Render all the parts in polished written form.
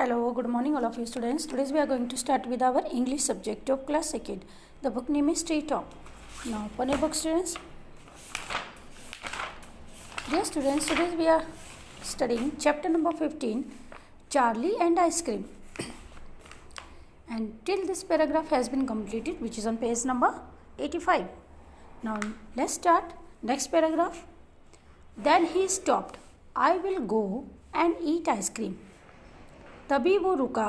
Hello, good morning all of you students. Today we are going to start with our English subject of class 2nd. The book name is Tree Top. Now, open your book students. Dear students, today we are studying chapter number 15, Charlie and Ice Cream. And till this paragraph has been completed, which is on page number 85. Now, let's start next paragraph. Then he stopped. I will go and eat ice cream. तभी वो रुका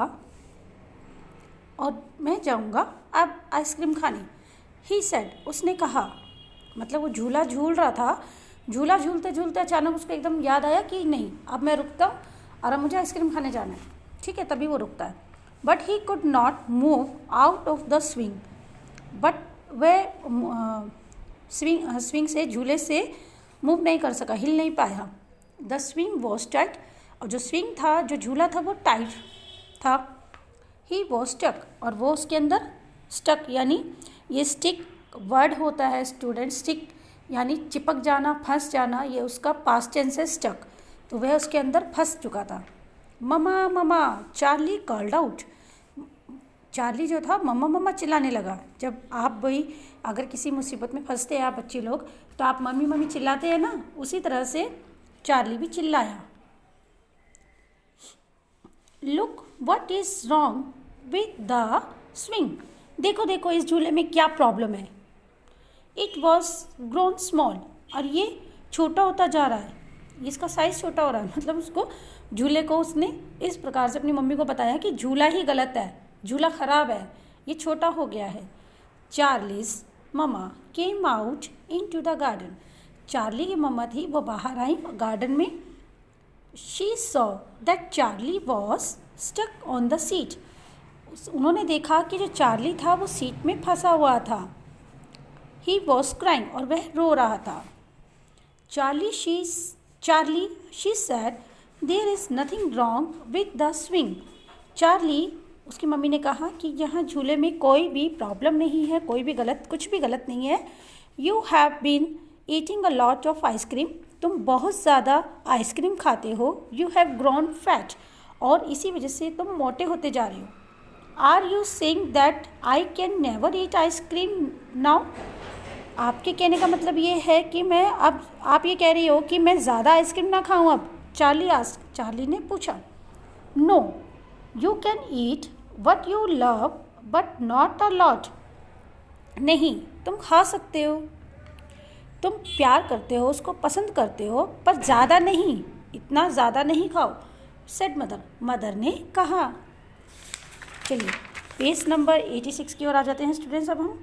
और मैं जाऊंगा अब ice cream खाने. He said, उसने कहा, मतलब वो झूला झूल रहा था. झूला झूलते झूलते अचानक उसको एकदम याद आया कि नहीं, अब मैं रुकता हूँ और अब मुझे आइसक्रीम खाने जाना है. ठीक है, तभी वो रुकता है. But he could not move out of the swing. But वह स्विंग से, झूले से मूव नहीं कर सका, हिल नहीं पाया. The swing was tight. और जो स्विंग था, जो झूला था, वो टाइट था. ही वॉज स्टक, और वो उसके अंदर स्टक, यानी ये स्टिक वर्ड होता है स्टूडेंट. स्टिक यानी चिपक जाना, फंस जाना, ये उसका पास्ट टेंस है स्टक. तो वह उसके अंदर फंस चुका था. Mama mama, Charlie called out. Charlie जो था मम्मा मम्मा चिल्लाने लगा. जब आप भाई अगर किसी मुसीबत में फंसते हैं आप बच्चे लोग, तो आप मम्मी मम्मी चिल्लाते हैं ना, उसी तरह से चार्ली भी चिल्लाया. Look what is wrong with the swing. देखो देखो इस झूले में क्या प्रॉब्लम है. इट वॉज ग्रोन स्मॉल, और ये छोटा होता जा रहा है, इसका साइज़ छोटा हो रहा है. मतलब उसको झूले को उसने इस प्रकार से अपनी मम्मी को बताया कि झूला ही गलत है, झूला ख़राब है, ये छोटा हो गया है. Charlie's mama came out into the garden. Charlie की मम्मा थी, वो बाहर आई गार्डन में. She saw that Charlie was stuck on the seat. उन्होंने देखा कि जो चार्ली था वो सीट में फंसा हुआ था. He was crying, और वह रो रहा था. Charlie, she said, there is nothing wrong with the swing. Charlie, उसकी मम्मी ने कहा कि यहाँ झूले में कोई भी प्रॉब्लम नहीं है, कोई भी कुछ भी गलत नहीं है. You have been eating a lot of ice cream. तुम बहुत ज़्यादा आइसक्रीम खाते हो. यू हैव ग्रोन फैट, और इसी वजह से तुम मोटे होते जा रहे हो. Are you saying that I can never eat ice cream now. आपके कहने का मतलब ये है कि मैं अब, आप ये कह रही हो कि मैं ज़्यादा आइसक्रीम ना खाऊं अब. चार्ली ने पूछा. No, you can eat what you love but not a lot. नहीं, तुम खा सकते हो, तुम प्यार करते हो, उसको पसंद करते हो, पर ज़्यादा नहीं, इतना ज़्यादा नहीं खाओ. सेड मदर ने कहा. चलिए पेज नंबर 86 की ओर आ जाते हैं स्टूडेंट्स. अब हम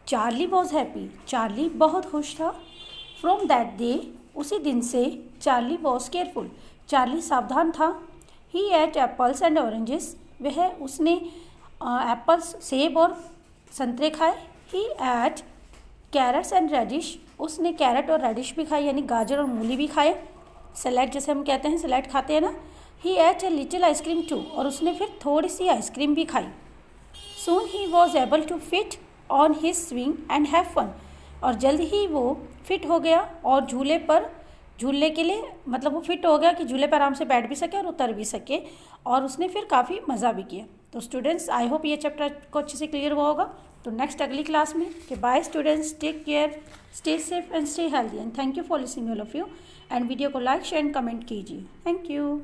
चार्ली वॉज हैप्पी. चार्ली बहुत खुश था. फ्रॉम दैट डे, उसी दिन से चार्ली वॉज केयरफुल. चार्ली सावधान था. ही एट एप्पल्स एंड ऑरेंजेस. उसने एप्पल्स, सेब और संतरे खाए. ही एट कैरेट्स एंड रेडिश. उसने कैरेट और रेडिश भी खाई, यानी गाजर और मूली भी खाए. सैलेड जैसे हम कहते हैं, सैलेड खाते हैं ना. He ate a little ice cream too. और उसने फिर थोड़ी सी आइसक्रीम भी खाई. Soon he was able to fit on his swing and have fun. और जल्द ही वो फिट हो गया, और झूलने के लिए, मतलब वो फिट हो गया कि झूले पर आराम से बैठ भी सके और उतर भी सके. और उसने फिर काफ़ी मज़ा भी किया. तो स्टूडेंट्स, आई होप ये चैप्टर को अच्छे से क्लियर हुआ होगा. तो नेक्स्ट अगली क्लास में कि bye students, take care, stay safe and stay healthy. And thank you for listening all of you. And video को लाइक शेयर एंड कमेंट कीजिए. Thank you.